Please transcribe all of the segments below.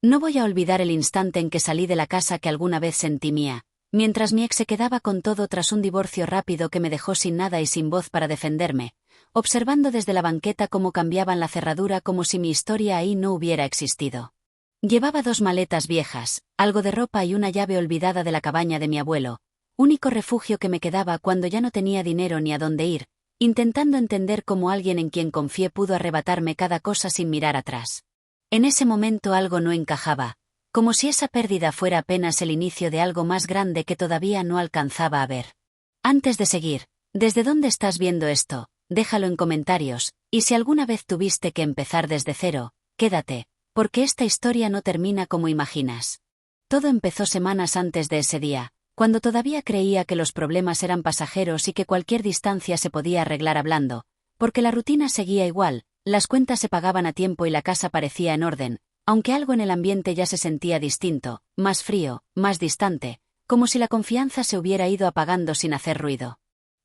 No voy a olvidar el instante en que salí de la casa que alguna vez sentí mía, mientras mi ex se quedaba con todo tras un divorcio rápido que me dejó sin nada y sin voz para defenderme, observando desde la banqueta cómo cambiaban la cerradura como si mi historia ahí no hubiera existido. Llevaba 2 maletas viejas, algo de ropa y una llave olvidada de la cabaña de mi abuelo, único refugio que me quedaba cuando ya no tenía dinero ni a dónde ir, intentando entender cómo alguien en quien confié pudo arrebatarme cada cosa sin mirar atrás. En ese momento algo no encajaba, como si esa pérdida fuera apenas el inicio de algo más grande que todavía no alcanzaba a ver. Antes de seguir, ¿desde dónde estás viendo esto? Déjalo en comentarios, y si alguna vez tuviste que empezar desde cero, quédate, porque esta historia no termina como imaginas. Todo empezó semanas antes de ese día, cuando todavía creía que los problemas eran pasajeros y que cualquier distancia se podía arreglar hablando, porque la rutina seguía igual, las cuentas se pagaban a tiempo y la casa parecía en orden, aunque algo en el ambiente ya se sentía distinto, más frío, más distante, como si la confianza se hubiera ido apagando sin hacer ruido.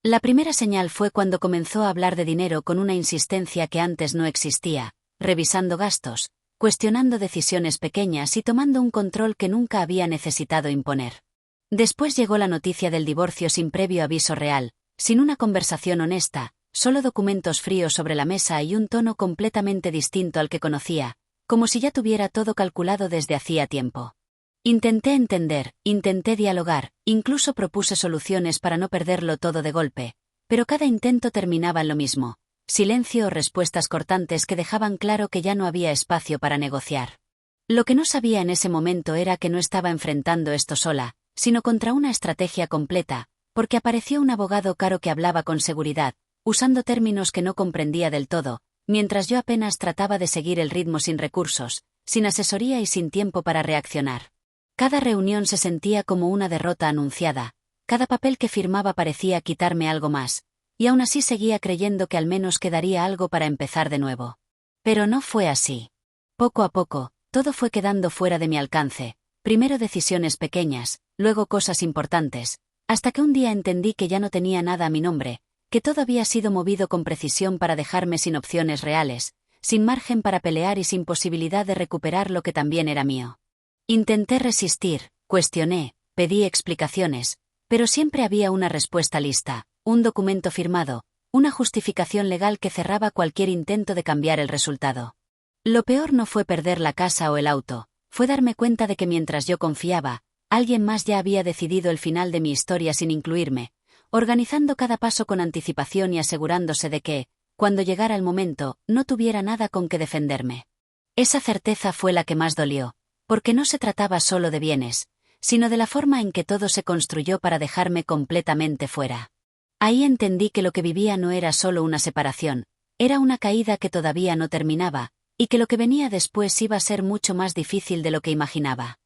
La primera señal fue cuando comenzó a hablar de dinero con una insistencia que antes no existía, revisando gastos, cuestionando decisiones pequeñas y tomando un control que nunca había necesitado imponer. Después llegó la noticia del divorcio sin previo aviso real, sin una conversación honesta, solo documentos fríos sobre la mesa y un tono completamente distinto al que conocía, como si ya tuviera todo calculado desde hacía tiempo. Intenté entender, intenté dialogar, incluso propuse soluciones para no perderlo todo de golpe, pero cada intento terminaba en lo mismo, silencio o respuestas cortantes que dejaban claro que ya no había espacio para negociar. Lo que no sabía en ese momento era que no estaba enfrentando esto sola, sino contra una estrategia completa, porque apareció un abogado caro que hablaba con seguridad, usando términos que no comprendía del todo, mientras yo apenas trataba de seguir el ritmo sin recursos, sin asesoría y sin tiempo para reaccionar. Cada reunión se sentía como una derrota anunciada, cada papel que firmaba parecía quitarme algo más, y aún así seguía creyendo que al menos quedaría algo para empezar de nuevo. Pero no fue así. Poco a poco, todo fue quedando fuera de mi alcance, primero decisiones pequeñas, luego cosas importantes, hasta que un día entendí que ya no tenía nada a mi nombre, que todo había sido movido con precisión para dejarme sin opciones reales, sin margen para pelear y sin posibilidad de recuperar lo que también era mío. Intenté resistir, cuestioné, pedí explicaciones, pero siempre había una respuesta lista, un documento firmado, una justificación legal que cerraba cualquier intento de cambiar el resultado. Lo peor no fue perder la casa o el auto, fue darme cuenta de que mientras yo confiaba, alguien más ya había decidido el final de mi historia sin incluirme, organizando cada paso con anticipación y asegurándose de que, cuando llegara el momento, no tuviera nada con que defenderme. Esa certeza fue la que más dolió, porque no se trataba solo de bienes, sino de la forma en que todo se construyó para dejarme completamente fuera. Ahí entendí que lo que vivía no era solo una separación, era una caída que todavía no terminaba, y que lo que venía después iba a ser mucho más difícil de lo que imaginaba.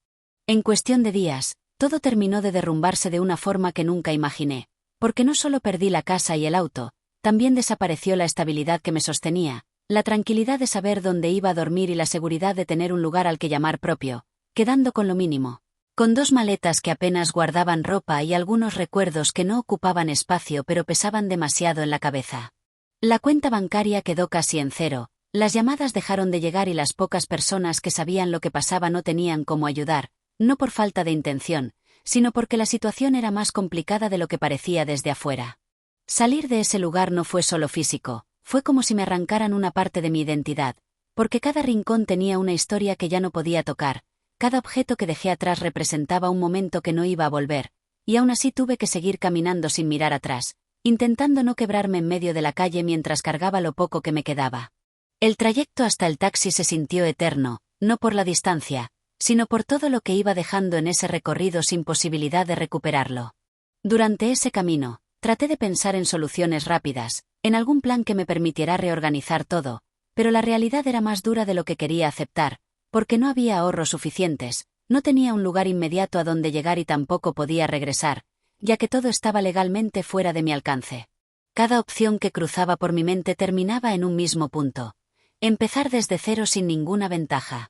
En cuestión de días, todo terminó de derrumbarse de una forma que nunca imaginé, porque no solo perdí la casa y el auto, también desapareció la estabilidad que me sostenía, la tranquilidad de saber dónde iba a dormir y la seguridad de tener un lugar al que llamar propio, quedando con lo mínimo, con 2 maletas que apenas guardaban ropa y algunos recuerdos que no ocupaban espacio pero pesaban demasiado en la cabeza. La cuenta bancaria quedó casi en cero, las llamadas dejaron de llegar y las pocas personas que sabían lo que pasaba no tenían cómo ayudar, no por falta de intención, sino porque la situación era más complicada de lo que parecía desde afuera. Salir de ese lugar no fue solo físico, fue como si me arrancaran una parte de mi identidad, porque cada rincón tenía una historia que ya no podía tocar, cada objeto que dejé atrás representaba un momento que no iba a volver, y aún así tuve que seguir caminando sin mirar atrás, intentando no quebrarme en medio de la calle mientras cargaba lo poco que me quedaba. El trayecto hasta el taxi se sintió eterno, no por la distancia, sino por todo lo que iba dejando en ese recorrido sin posibilidad de recuperarlo. Durante ese camino, traté de pensar en soluciones rápidas, en algún plan que me permitiera reorganizar todo, pero la realidad era más dura de lo que quería aceptar, porque no había ahorros suficientes, no tenía un lugar inmediato a donde llegar y tampoco podía regresar, ya que todo estaba legalmente fuera de mi alcance. Cada opción que cruzaba por mi mente terminaba en un mismo punto: empezar desde cero sin ninguna ventaja.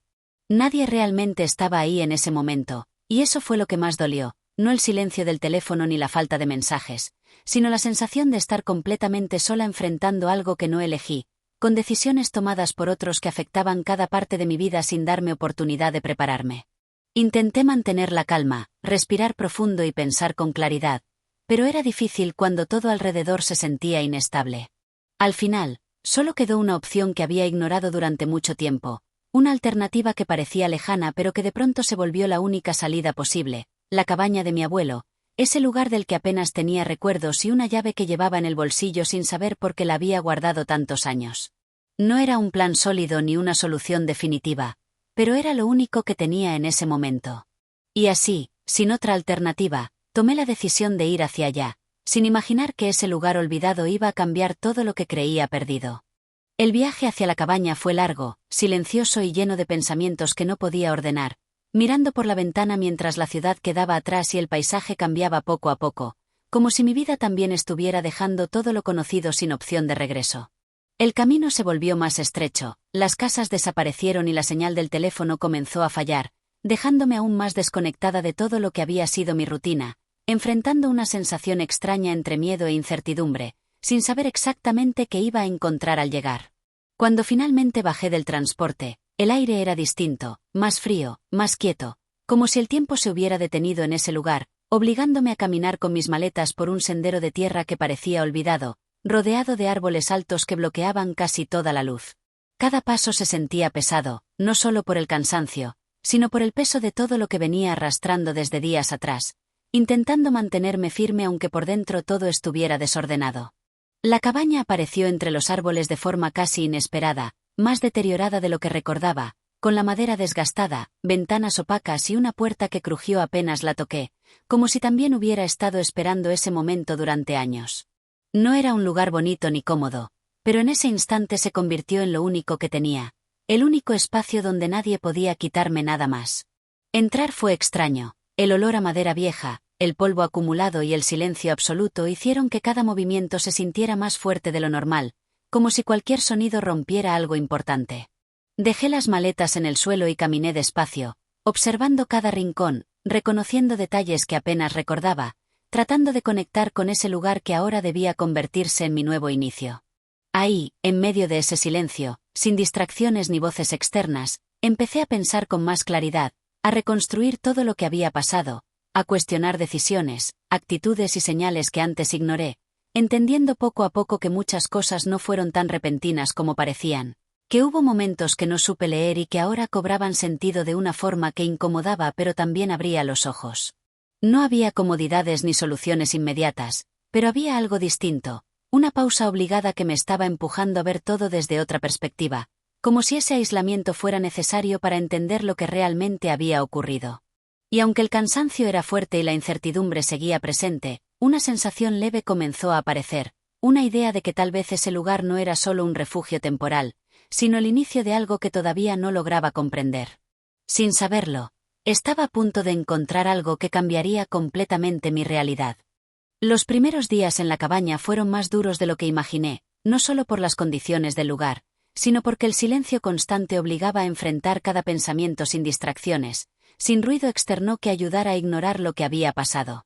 Nadie realmente estaba ahí en ese momento, y eso fue lo que más dolió, no el silencio del teléfono ni la falta de mensajes, sino la sensación de estar completamente sola enfrentando algo que no elegí, con decisiones tomadas por otros que afectaban cada parte de mi vida sin darme oportunidad de prepararme. Intenté mantener la calma, respirar profundo y pensar con claridad, pero era difícil cuando todo alrededor se sentía inestable. Al final, solo quedó una opción que había ignorado durante mucho tiempo, una alternativa que parecía lejana pero que de pronto se volvió la única salida posible, la cabaña de mi abuelo, ese lugar del que apenas tenía recuerdos y una llave que llevaba en el bolsillo sin saber por qué la había guardado tantos años. No era un plan sólido ni una solución definitiva, pero era lo único que tenía en ese momento. Y así, sin otra alternativa, tomé la decisión de ir hacia allá, sin imaginar que ese lugar olvidado iba a cambiar todo lo que creía perdido. El viaje hacia la cabaña fue largo, silencioso y lleno de pensamientos que no podía ordenar, mirando por la ventana mientras la ciudad quedaba atrás y el paisaje cambiaba poco a poco, como si mi vida también estuviera dejando todo lo conocido sin opción de regreso. El camino se volvió más estrecho, las casas desaparecieron y la señal del teléfono comenzó a fallar, dejándome aún más desconectada de todo lo que había sido mi rutina, enfrentando una sensación extraña entre miedo e incertidumbre, sin saber exactamente qué iba a encontrar al llegar. Cuando finalmente bajé del transporte, el aire era distinto, más frío, más quieto, como si el tiempo se hubiera detenido en ese lugar, obligándome a caminar con mis maletas por un sendero de tierra que parecía olvidado, rodeado de árboles altos que bloqueaban casi toda la luz. Cada paso se sentía pesado, no solo por el cansancio, sino por el peso de todo lo que venía arrastrando desde días atrás, intentando mantenerme firme aunque por dentro todo estuviera desordenado. La cabaña apareció entre los árboles de forma casi inesperada, más deteriorada de lo que recordaba, con la madera desgastada, ventanas opacas y una puerta que crujió apenas la toqué, como si también hubiera estado esperando ese momento durante años. No era un lugar bonito ni cómodo, pero en ese instante se convirtió en lo único que tenía, el único espacio donde nadie podía quitarme nada más. Entrar fue extraño, el olor a madera vieja, el polvo acumulado y el silencio absoluto hicieron que cada movimiento se sintiera más fuerte de lo normal, como si cualquier sonido rompiera algo importante. Dejé las maletas en el suelo y caminé despacio, observando cada rincón, reconociendo detalles que apenas recordaba, tratando de conectar con ese lugar que ahora debía convertirse en mi nuevo inicio. Ahí, en medio de ese silencio, sin distracciones ni voces externas, empecé a pensar con más claridad, a reconstruir todo lo que había pasado, a cuestionar decisiones, actitudes y señales que antes ignoré, entendiendo poco a poco que muchas cosas no fueron tan repentinas como parecían, que hubo momentos que no supe leer y que ahora cobraban sentido de una forma que incomodaba pero también abría los ojos. No había comodidades ni soluciones inmediatas, pero había algo distinto, una pausa obligada que me estaba empujando a ver todo desde otra perspectiva, como si ese aislamiento fuera necesario para entender lo que realmente había ocurrido. Y aunque el cansancio era fuerte y la incertidumbre seguía presente, una sensación leve comenzó a aparecer, una idea de que tal vez ese lugar no era solo un refugio temporal, sino el inicio de algo que todavía no lograba comprender. Sin saberlo, estaba a punto de encontrar algo que cambiaría completamente mi realidad. Los primeros días en la cabaña fueron más duros de lo que imaginé, no solo por las condiciones del lugar, sino porque el silencio constante obligaba a enfrentar cada pensamiento sin distracciones, sin ruido externo que ayudara a ignorar lo que había pasado.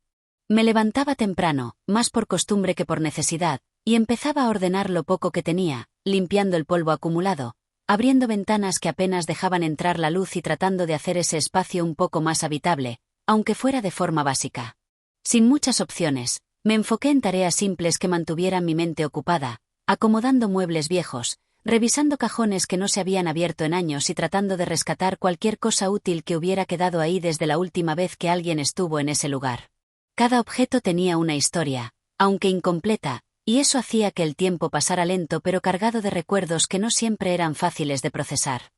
Me levantaba temprano, más por costumbre que por necesidad, y empezaba a ordenar lo poco que tenía, limpiando el polvo acumulado, abriendo ventanas que apenas dejaban entrar la luz y tratando de hacer ese espacio un poco más habitable, aunque fuera de forma básica. Sin muchas opciones, me enfoqué en tareas simples que mantuvieran mi mente ocupada, acomodando muebles viejos, revisando cajones que no se habían abierto en años y tratando de rescatar cualquier cosa útil que hubiera quedado ahí desde la última vez que alguien estuvo en ese lugar. Cada objeto tenía una historia, aunque incompleta, y eso hacía que el tiempo pasara lento pero cargado de recuerdos que no siempre eran fáciles de procesar.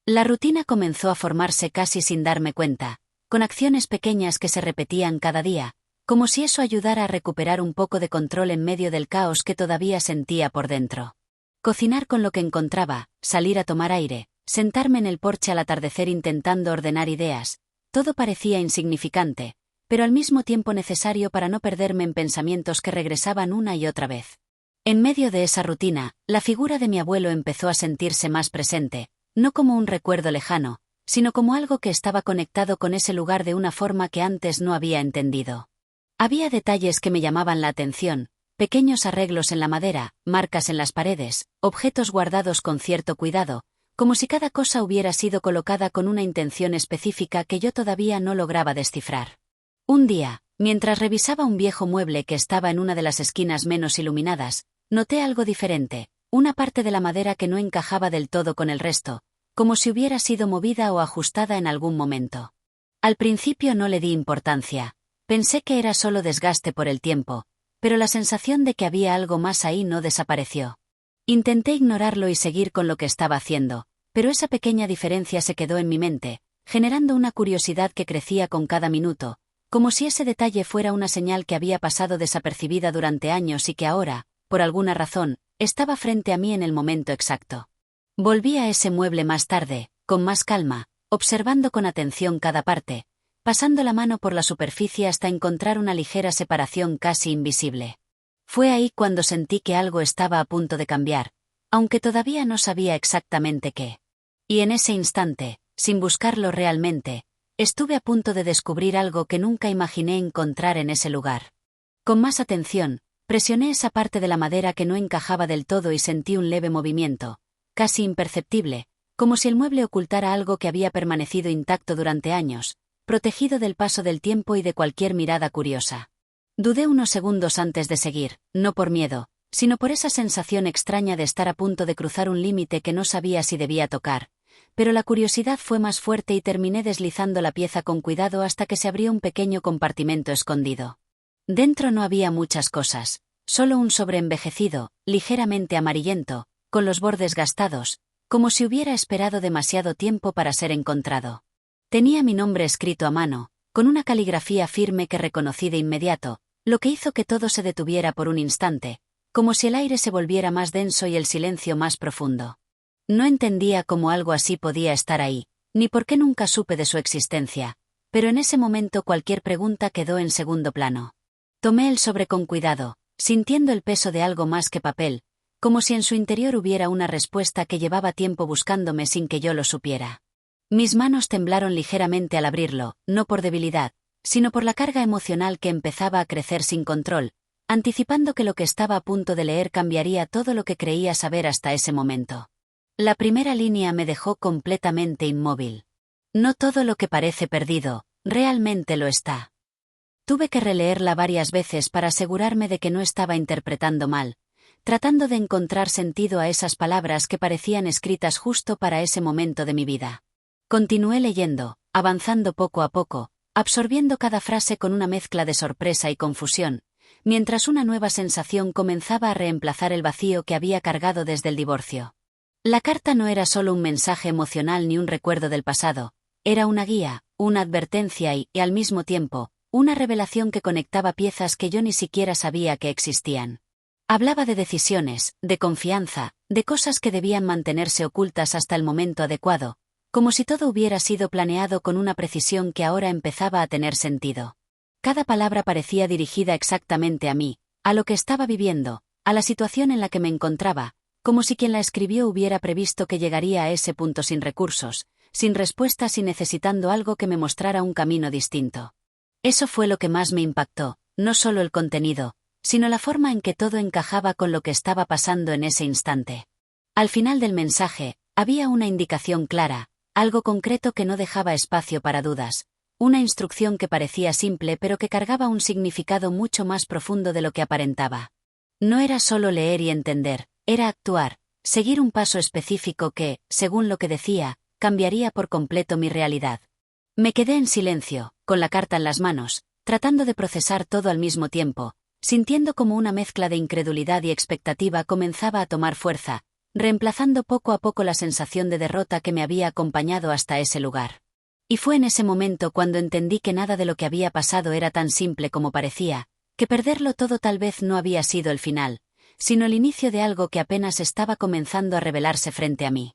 La rutina comenzó a formarse casi sin darme cuenta, con acciones pequeñas que se repetían cada día, como si eso ayudara a recuperar un poco de control en medio del caos que todavía sentía por dentro. Cocinar con lo que encontraba, salir a tomar aire, sentarme en el porche al atardecer intentando ordenar ideas, todo parecía insignificante, pero al mismo tiempo necesario para no perderme en pensamientos que regresaban una y otra vez. En medio de esa rutina, la figura de mi abuelo empezó a sentirse más presente, no como un recuerdo lejano, sino como algo que estaba conectado con ese lugar de una forma que antes no había entendido. Había detalles que me llamaban la atención, pequeños arreglos en la madera, marcas en las paredes, objetos guardados con cierto cuidado, como si cada cosa hubiera sido colocada con una intención específica que yo todavía no lograba descifrar. Un día, mientras revisaba un viejo mueble que estaba en una de las esquinas menos iluminadas, noté algo diferente, una parte de la madera que no encajaba del todo con el resto, como si hubiera sido movida o ajustada en algún momento. Al principio no le di importancia, pensé que era solo desgaste por el tiempo, pero la sensación de que había algo más ahí no desapareció. Intenté ignorarlo y seguir con lo que estaba haciendo, pero esa pequeña diferencia se quedó en mi mente, generando una curiosidad que crecía con cada minuto, como si ese detalle fuera una señal que había pasado desapercibida durante años y que ahora, por alguna razón, estaba frente a mí en el momento exacto. Volví a ese mueble más tarde, con más calma, observando con atención cada parte, pasando la mano por la superficie hasta encontrar una ligera separación casi invisible. Fue ahí cuando sentí que algo estaba a punto de cambiar, aunque todavía no sabía exactamente qué. Y en ese instante, sin buscarlo realmente, estuve a punto de descubrir algo que nunca imaginé encontrar en ese lugar. Con más atención, presioné esa parte de la madera que no encajaba del todo y sentí un leve movimiento, casi imperceptible, como si el mueble ocultara algo que había permanecido intacto durante años, protegido del paso del tiempo y de cualquier mirada curiosa. Dudé unos segundos antes de seguir, no por miedo, sino por esa sensación extraña de estar a punto de cruzar un límite que no sabía si debía tocar, pero la curiosidad fue más fuerte y terminé deslizando la pieza con cuidado hasta que se abrió un pequeño compartimento escondido. Dentro no había muchas cosas, solo un sobre envejecido, ligeramente amarillento, con los bordes gastados, como si hubiera esperado demasiado tiempo para ser encontrado. Tenía mi nombre escrito a mano, con una caligrafía firme que reconocí de inmediato, lo que hizo que todo se detuviera por un instante, como si el aire se volviera más denso y el silencio más profundo. No entendía cómo algo así podía estar ahí, ni por qué nunca supe de su existencia, pero en ese momento cualquier pregunta quedó en segundo plano. Tomé el sobre con cuidado, sintiendo el peso de algo más que papel, como si en su interior hubiera una respuesta que llevaba tiempo buscándome sin que yo lo supiera. Mis manos temblaron ligeramente al abrirlo, no por debilidad, sino por la carga emocional que empezaba a crecer sin control, anticipando que lo que estaba a punto de leer cambiaría todo lo que creía saber hasta ese momento. La primera línea me dejó completamente inmóvil. No todo lo que parece perdido, realmente lo está. Tuve que releerla varias veces para asegurarme de que no estaba interpretando mal, tratando de encontrar sentido a esas palabras que parecían escritas justo para ese momento de mi vida. Continué leyendo, avanzando poco a poco, absorbiendo cada frase con una mezcla de sorpresa y confusión, mientras una nueva sensación comenzaba a reemplazar el vacío que había cargado desde el divorcio. La carta no era solo un mensaje emocional ni un recuerdo del pasado, era una guía, una advertencia y, al mismo tiempo, una revelación que conectaba piezas que yo ni siquiera sabía que existían. Hablaba de decisiones, de confianza, de cosas que debían mantenerse ocultas hasta el momento adecuado, como si todo hubiera sido planeado con una precisión que ahora empezaba a tener sentido. Cada palabra parecía dirigida exactamente a mí, a lo que estaba viviendo, a la situación en la que me encontraba, como si quien la escribió hubiera previsto que llegaría a ese punto sin recursos, sin respuestas y necesitando algo que me mostrara un camino distinto. Eso fue lo que más me impactó, no solo el contenido, sino la forma en que todo encajaba con lo que estaba pasando en ese instante. Al final del mensaje, había una indicación clara, algo concreto que no dejaba espacio para dudas, una instrucción que parecía simple pero que cargaba un significado mucho más profundo de lo que aparentaba. No era solo leer y entender, era actuar, seguir un paso específico que, según lo que decía, cambiaría por completo mi realidad. Me quedé en silencio, con la carta en las manos, tratando de procesar todo al mismo tiempo, sintiendo como una mezcla de incredulidad y expectativa comenzaba a tomar fuerza, reemplazando poco a poco la sensación de derrota que me había acompañado hasta ese lugar. Y fue en ese momento cuando entendí que nada de lo que había pasado era tan simple como parecía, que perderlo todo tal vez no había sido el final, sino el inicio de algo que apenas estaba comenzando a revelarse frente a mí.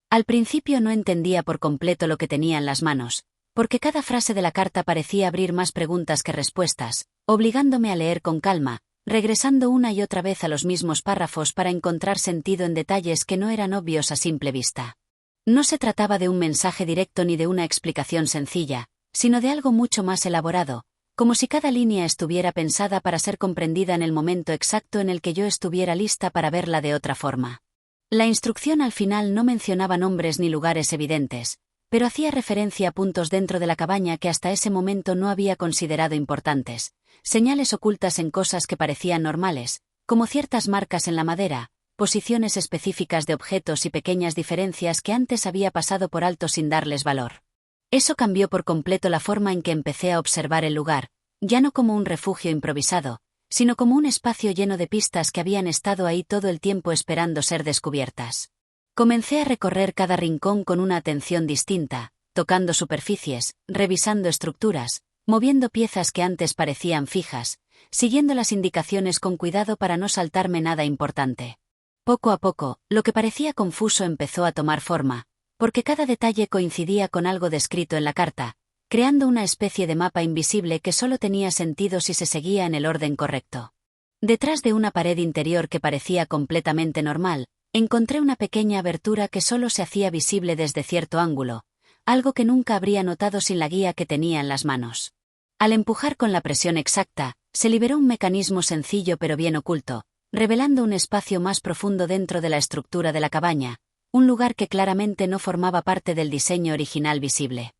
Al principio no entendía por completo lo que tenía en las manos, porque cada frase de la carta parecía abrir más preguntas que respuestas, obligándome a leer con calma, regresando una y otra vez a los mismos párrafos para encontrar sentido en detalles que no eran obvios a simple vista. No se trataba de un mensaje directo ni de una explicación sencilla, sino de algo mucho más elaborado, como si cada línea estuviera pensada para ser comprendida en el momento exacto en el que yo estuviera lista para verla de otra forma. La instrucción al final no mencionaba nombres ni lugares evidentes, pero hacía referencia a puntos dentro de la cabaña que hasta ese momento no había considerado importantes, señales ocultas en cosas que parecían normales, como ciertas marcas en la madera, posiciones específicas de objetos y pequeñas diferencias que antes había pasado por alto sin darles valor. Eso cambió por completo la forma en que empecé a observar el lugar, ya no como un refugio improvisado, sino como un espacio lleno de pistas que habían estado ahí todo el tiempo esperando ser descubiertas. Comencé a recorrer cada rincón con una atención distinta, tocando superficies, revisando estructuras, moviendo piezas que antes parecían fijas, siguiendo las indicaciones con cuidado para no saltarme nada importante. Poco a poco, lo que parecía confuso empezó a tomar forma, porque cada detalle coincidía con algo descrito en la carta, creando una especie de mapa invisible que solo tenía sentido si se seguía en el orden correcto. Detrás de una pared interior que parecía completamente normal, encontré una pequeña abertura que solo se hacía visible desde cierto ángulo, algo que nunca habría notado sin la guía que tenía en las manos. Al empujar con la presión exacta, se liberó un mecanismo sencillo pero bien oculto, revelando un espacio más profundo dentro de la estructura de la cabaña, un lugar que claramente no formaba parte del diseño original visible.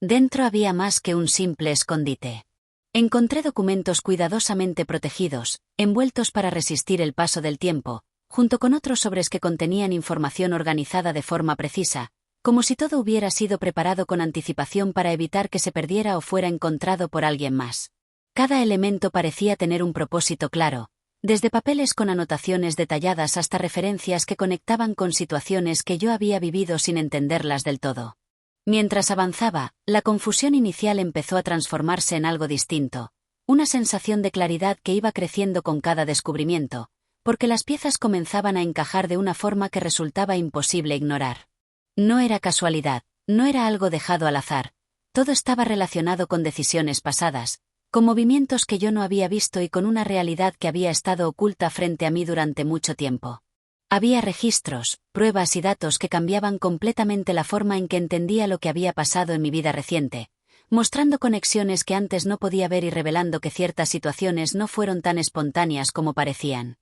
Dentro había más que un simple escondite. Encontré documentos cuidadosamente protegidos, envueltos para resistir el paso del tiempo, junto con otros sobres que contenían información organizada de forma precisa, como si todo hubiera sido preparado con anticipación para evitar que se perdiera o fuera encontrado por alguien más. Cada elemento parecía tener un propósito claro, desde papeles con anotaciones detalladas hasta referencias que conectaban con situaciones que yo había vivido sin entenderlas del todo. Mientras avanzaba, la confusión inicial empezó a transformarse en algo distinto, una sensación de claridad que iba creciendo con cada descubrimiento, porque las piezas comenzaban a encajar de una forma que resultaba imposible ignorar. No era casualidad, no era algo dejado al azar, todo estaba relacionado con decisiones pasadas, con movimientos que yo no había visto y con una realidad que había estado oculta frente a mí durante mucho tiempo. Había registros, pruebas y datos que cambiaban completamente la forma en que entendía lo que había pasado en mi vida reciente, mostrando conexiones que antes no podía ver y revelando que ciertas situaciones no fueron tan espontáneas como parecían.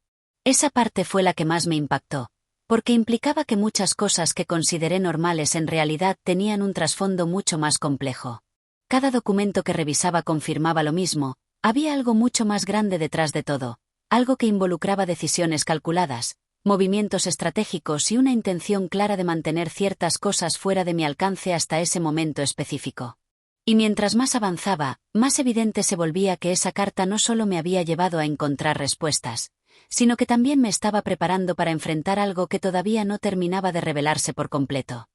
Esa parte fue la que más me impactó, porque implicaba que muchas cosas que consideré normales en realidad tenían un trasfondo mucho más complejo. Cada documento que revisaba confirmaba lo mismo, había algo mucho más grande detrás de todo, algo que involucraba decisiones calculadas, movimientos estratégicos y una intención clara de mantener ciertas cosas fuera de mi alcance hasta ese momento específico. Y mientras más avanzaba, más evidente se volvía que esa carta no solo me había llevado a encontrar respuestas, sino que también me estaba preparando para enfrentar algo que todavía no terminaba de revelarse por completo.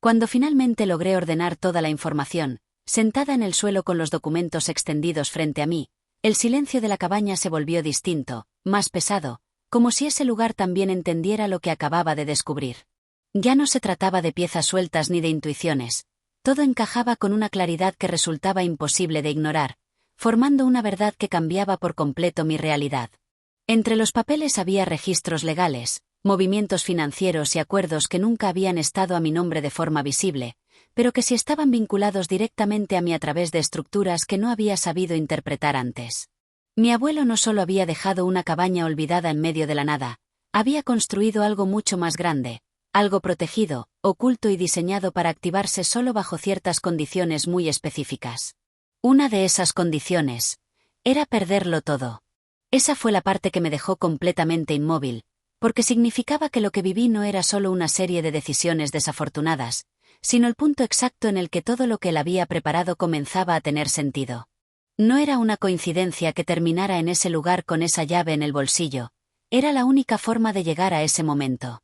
Cuando finalmente logré ordenar toda la información, sentada en el suelo con los documentos extendidos frente a mí, el silencio de la cabaña se volvió distinto, más pesado, como si ese lugar también entendiera lo que acababa de descubrir. Ya no se trataba de piezas sueltas ni de intuiciones, todo encajaba con una claridad que resultaba imposible de ignorar, formando una verdad que cambiaba por completo mi realidad. Entre los papeles había registros legales, movimientos financieros y acuerdos que nunca habían estado a mi nombre de forma visible, pero que sí estaban vinculados directamente a mí a través de estructuras que no había sabido interpretar antes. Mi abuelo no solo había dejado una cabaña olvidada en medio de la nada, había construido algo mucho más grande, algo protegido, oculto y diseñado para activarse solo bajo ciertas condiciones muy específicas. Una de esas condiciones era perderlo todo. Esa fue la parte que me dejó completamente inmóvil, porque significaba que lo que viví no era solo una serie de decisiones desafortunadas, sino el punto exacto en el que todo lo que él había preparado comenzaba a tener sentido. No era una coincidencia que terminara en ese lugar con esa llave en el bolsillo, era la única forma de llegar a ese momento.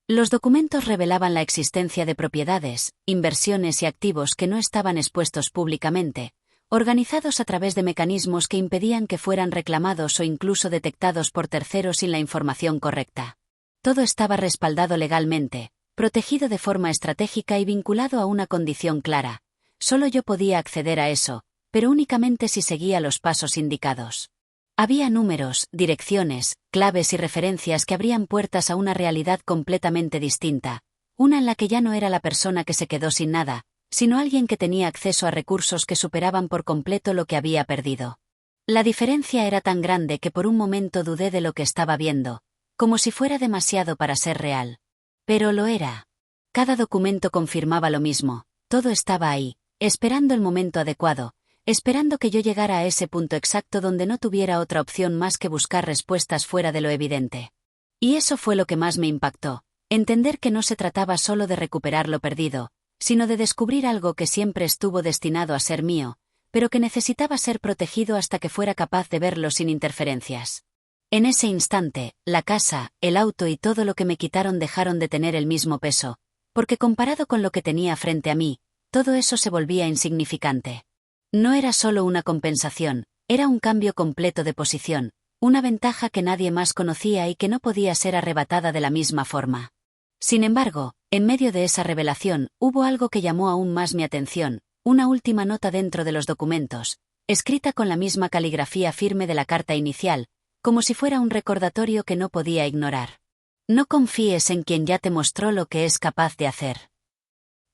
Los documentos revelaban la existencia de propiedades, inversiones y activos que no estaban expuestos públicamente, organizados a través de mecanismos que impedían que fueran reclamados o incluso detectados por terceros sin la información correcta. Todo estaba respaldado legalmente, protegido de forma estratégica y vinculado a una condición clara. Solo yo podía acceder a eso, pero únicamente si seguía los pasos indicados. Había números, direcciones, claves y referencias que abrían puertas a una realidad completamente distinta, una en la que ya no era la persona que se quedó sin nada, sino alguien que tenía acceso a recursos que superaban por completo lo que había perdido. La diferencia era tan grande que por un momento dudé de lo que estaba viendo, como si fuera demasiado para ser real. Pero lo era. Cada documento confirmaba lo mismo, todo estaba ahí, esperando el momento adecuado, esperando que yo llegara a ese punto exacto donde no tuviera otra opción más que buscar respuestas fuera de lo evidente. Y eso fue lo que más me impactó, entender que no se trataba solo de recuperar lo perdido, sino de descubrir algo que siempre estuvo destinado a ser mío, pero que necesitaba ser protegido hasta que fuera capaz de verlo sin interferencias. En ese instante, la casa, el auto y todo lo que me quitaron dejaron de tener el mismo peso, porque comparado con lo que tenía frente a mí, todo eso se volvía insignificante. No era solo una compensación, era un cambio completo de posición, una ventaja que nadie más conocía y que no podía ser arrebatada de la misma forma. Sin embargo, en medio de esa revelación, hubo algo que llamó aún más mi atención, una última nota dentro de los documentos, escrita con la misma caligrafía firme de la carta inicial, como si fuera un recordatorio que no podía ignorar. No confíes en quien ya te mostró lo que es capaz de hacer.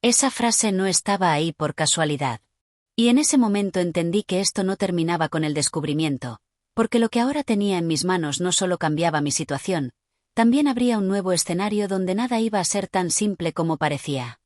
Esa frase no estaba ahí por casualidad. Y en ese momento entendí que esto no terminaba con el descubrimiento, porque lo que ahora tenía en mis manos no solo cambiaba mi situación, también habría un nuevo escenario donde nada iba a ser tan simple como parecía.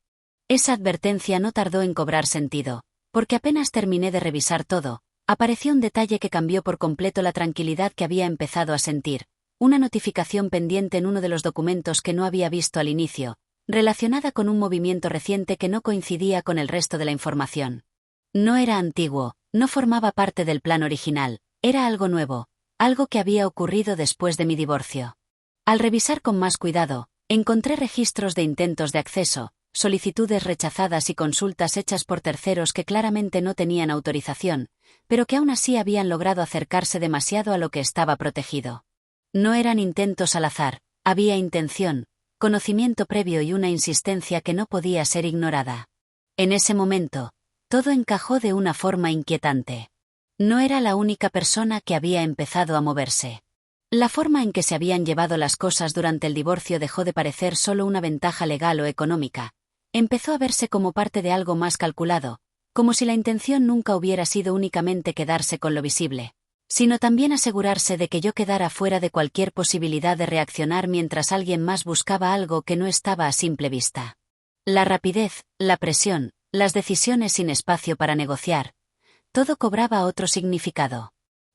Esa advertencia no tardó en cobrar sentido, porque apenas terminé de revisar todo, apareció un detalle que cambió por completo la tranquilidad que había empezado a sentir, una notificación pendiente en uno de los documentos que no había visto al inicio, relacionada con un movimiento reciente que no coincidía con el resto de la información. No era antiguo, no formaba parte del plan original, era algo nuevo, algo que había ocurrido después de mi divorcio. Al revisar con más cuidado, encontré registros de intentos de acceso, solicitudes rechazadas y consultas hechas por terceros que claramente no tenían autorización, pero que aún así habían logrado acercarse demasiado a lo que estaba protegido. No eran intentos al azar, había intención, conocimiento previo y una insistencia que no podía ser ignorada. En ese momento, todo encajó de una forma inquietante. No era la única persona que había empezado a moverse. La forma en que se habían llevado las cosas durante el divorcio dejó de parecer solo una ventaja legal o económica. Empezó a verse como parte de algo más calculado, como si la intención nunca hubiera sido únicamente quedarse con lo visible, sino también asegurarse de que yo quedara fuera de cualquier posibilidad de reaccionar mientras alguien más buscaba algo que no estaba a simple vista. La rapidez, la presión, las decisiones sin espacio para negociar, todo cobraba otro significado.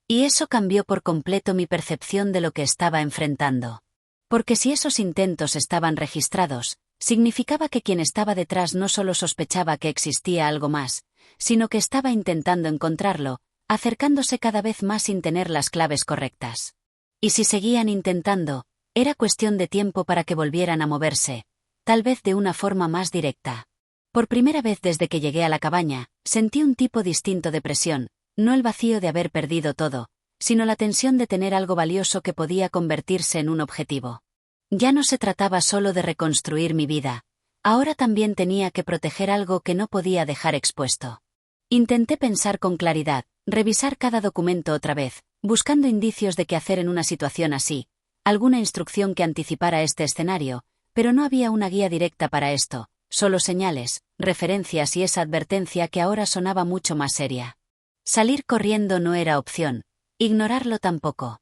Y eso cambió por completo mi percepción de lo que estaba enfrentando. Porque si esos intentos estaban registrados, significaba que quien estaba detrás no solo sospechaba que existía algo más, sino que estaba intentando encontrarlo, acercándose cada vez más sin tener las claves correctas. Y si seguían intentando, era cuestión de tiempo para que volvieran a moverse, tal vez de una forma más directa. Por primera vez desde que llegué a la cabaña, sentí un tipo distinto de presión, no el vacío de haber perdido todo, sino la tensión de tener algo valioso que podía convertirse en un objetivo. Ya no se trataba solo de reconstruir mi vida, ahora también tenía que proteger algo que no podía dejar expuesto. Intenté pensar con claridad, revisar cada documento otra vez, buscando indicios de qué hacer en una situación así, alguna instrucción que anticipara este escenario, pero no había una guía directa para esto, solo señales, referencias y esa advertencia que ahora sonaba mucho más seria. Salir corriendo no era opción, ignorarlo tampoco.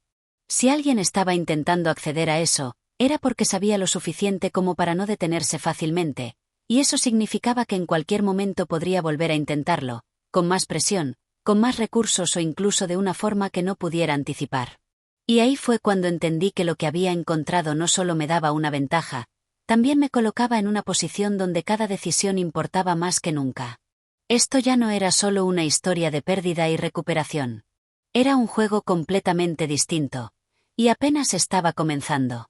Si alguien estaba intentando acceder a eso, era porque sabía lo suficiente como para no detenerse fácilmente, y eso significaba que en cualquier momento podría volver a intentarlo, con más presión, con más recursos o incluso de una forma que no pudiera anticipar. Y ahí fue cuando entendí que lo que había encontrado no solo me daba una ventaja, también me colocaba en una posición donde cada decisión importaba más que nunca. Esto ya no era solo una historia de pérdida y recuperación. Era un juego completamente distinto, y apenas estaba comenzando.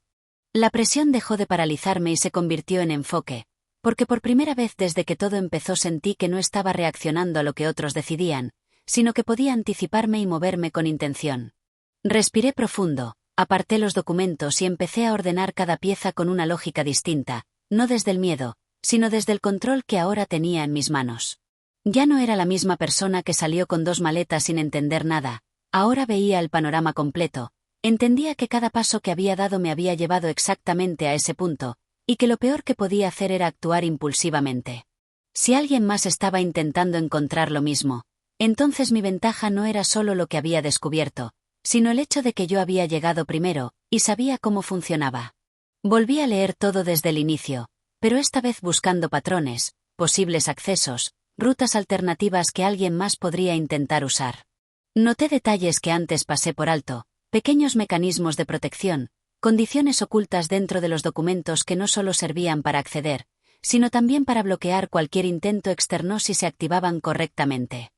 La presión dejó de paralizarme y se convirtió en enfoque, porque por primera vez desde que todo empezó sentí que no estaba reaccionando a lo que otros decidían, sino que podía anticiparme y moverme con intención. Respiré profundo, aparté los documentos y empecé a ordenar cada pieza con una lógica distinta, no desde el miedo, sino desde el control que ahora tenía en mis manos. Ya no era la misma persona que salió con 2 maletas sin entender nada, ahora veía el panorama completo, entendía que cada paso que había dado me había llevado exactamente a ese punto, y que lo peor que podía hacer era actuar impulsivamente. Si alguien más estaba intentando encontrar lo mismo, entonces mi ventaja no era solo lo que había descubierto, sino el hecho de que yo había llegado primero, y sabía cómo funcionaba. Volví a leer todo desde el inicio, pero esta vez buscando patrones, posibles accesos, rutas alternativas que alguien más podría intentar usar. Noté detalles que antes pasé por alto, pequeños mecanismos de protección, condiciones ocultas dentro de los documentos que no solo servían para acceder, sino también para bloquear cualquier intento externo si se activaban correctamente.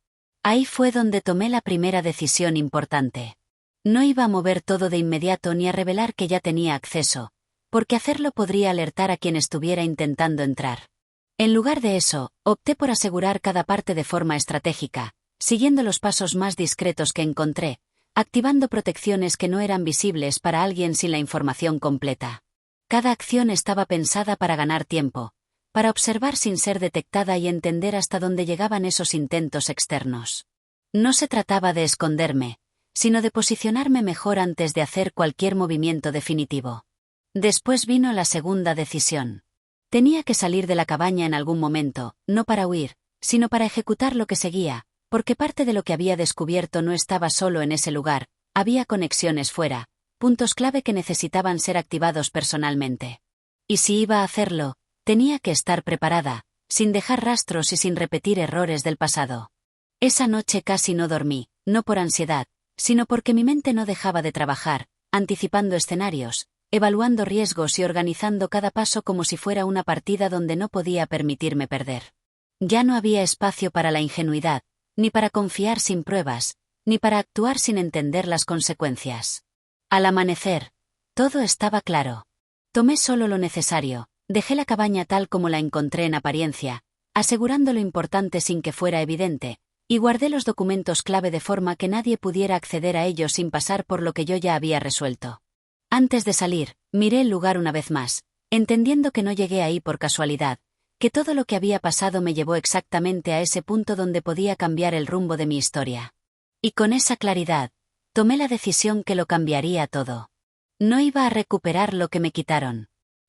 Ahí fue donde tomé la primera decisión importante. No iba a mover todo de inmediato ni a revelar que ya tenía acceso, porque hacerlo podría alertar a quien estuviera intentando entrar. En lugar de eso, opté por asegurar cada parte de forma estratégica, siguiendo los pasos más discretos que encontré, activando protecciones que no eran visibles para alguien sin la información completa. Cada acción estaba pensada para ganar tiempo, para observar sin ser detectada y entender hasta dónde llegaban esos intentos externos. No se trataba de esconderme, sino de posicionarme mejor antes de hacer cualquier movimiento definitivo. Después vino la segunda decisión. Tenía que salir de la cabaña en algún momento, no para huir, sino para ejecutar lo que seguía, porque parte de lo que había descubierto no estaba solo en ese lugar, había conexiones fuera, puntos clave que necesitaban ser activados personalmente. Y si iba a hacerlo, tenía que estar preparada, sin dejar rastros y sin repetir errores del pasado. Esa noche casi no dormí, no por ansiedad, sino porque mi mente no dejaba de trabajar, anticipando escenarios, evaluando riesgos y organizando cada paso como si fuera una partida donde no podía permitirme perder. Ya no había espacio para la ingenuidad, ni para confiar sin pruebas, ni para actuar sin entender las consecuencias. Al amanecer, todo estaba claro. Tomé solo lo necesario, dejé la cabaña tal como la encontré en apariencia, asegurando lo importante sin que fuera evidente, y guardé los documentos clave de forma que nadie pudiera acceder a ellos sin pasar por lo que yo ya había resuelto. Antes de salir, miré el lugar una vez más, entendiendo que no llegué ahí por casualidad, que todo lo que había pasado me llevó exactamente a ese punto donde podía cambiar el rumbo de mi historia. Y con esa claridad, tomé la decisión que lo cambiaría todo. No iba a recuperar lo que me quitaron.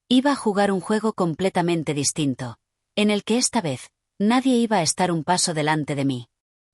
Iba a jugar un juego completamente distinto, en el que esta vez, nadie iba a estar un paso delante de mí.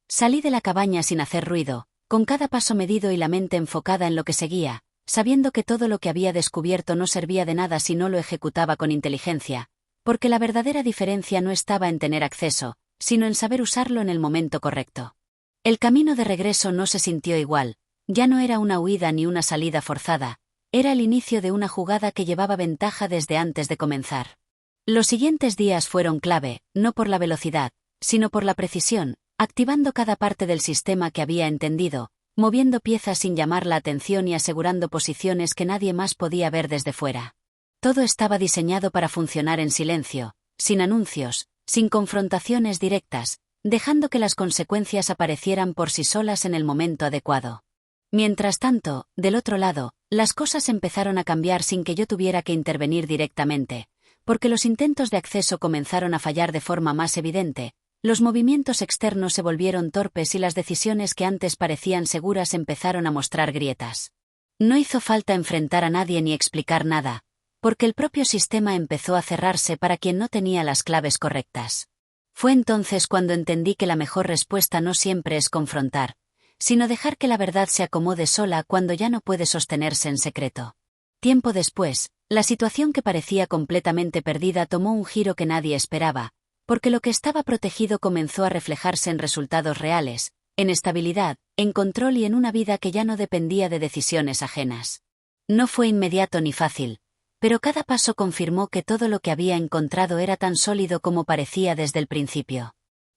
Salí de la cabaña sin hacer ruido, con cada paso medido y la mente enfocada en lo que seguía, sabiendo que todo lo que había descubierto no servía de nada si no lo ejecutaba con inteligencia, porque la verdadera diferencia no estaba en tener acceso, sino en saber usarlo en el momento correcto. El camino de regreso no se sintió igual, ya no era una huida ni una salida forzada, era el inicio de una jugada que llevaba ventaja desde antes de comenzar. Los siguientes días fueron clave, no por la velocidad, sino por la precisión, activando cada parte del sistema que había entendido, moviendo piezas sin llamar la atención y asegurando posiciones que nadie más podía ver desde fuera. Todo estaba diseñado para funcionar en silencio, sin anuncios, sin confrontaciones directas, dejando que las consecuencias aparecieran por sí solas en el momento adecuado. Mientras tanto, del otro lado, las cosas empezaron a cambiar sin que yo tuviera que intervenir directamente, porque los intentos de acceso comenzaron a fallar de forma más evidente, los movimientos externos se volvieron torpes y las decisiones que antes parecían seguras empezaron a mostrar grietas. No hizo falta enfrentar a nadie ni explicar nada, porque el propio sistema empezó a cerrarse para quien no tenía las claves correctas. Fue entonces cuando entendí que la mejor respuesta no siempre es confrontar, sino dejar que la verdad se acomode sola cuando ya no puede sostenerse en secreto. Tiempo después, la situación que parecía completamente perdida tomó un giro que nadie esperaba, porque lo que estaba protegido comenzó a reflejarse en resultados reales, en estabilidad, en control y en una vida que ya no dependía de decisiones ajenas. No fue inmediato ni fácil, pero cada paso confirmó que todo lo que había encontrado era tan sólido como parecía desde el principio.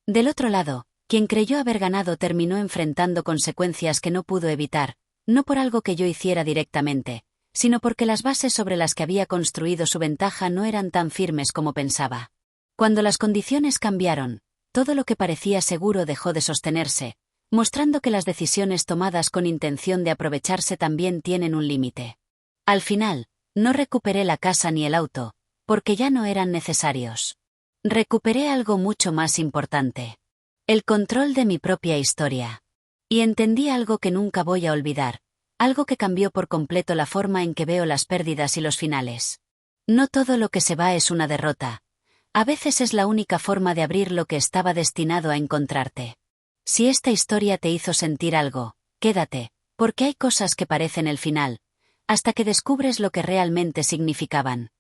Del otro lado, quien creyó haber ganado terminó enfrentando consecuencias que no pudo evitar, no por algo que yo hiciera directamente, sino porque las bases sobre las que había construido su ventaja no eran tan firmes como pensaba. Cuando las condiciones cambiaron, todo lo que parecía seguro dejó de sostenerse, mostrando que las decisiones tomadas con intención de aprovecharse también tienen un límite. Al final, no recuperé la casa ni el auto, porque ya no eran necesarios. Recuperé algo mucho más importante: el control de mi propia historia. Y entendí algo que nunca voy a olvidar, algo que cambió por completo la forma en que veo las pérdidas y los finales. No todo lo que se va es una derrota. A veces es la única forma de abrir lo que estaba destinado a encontrarte. Si esta historia te hizo sentir algo, quédate, porque hay cosas que parecen el final, hasta que descubres lo que realmente significaban.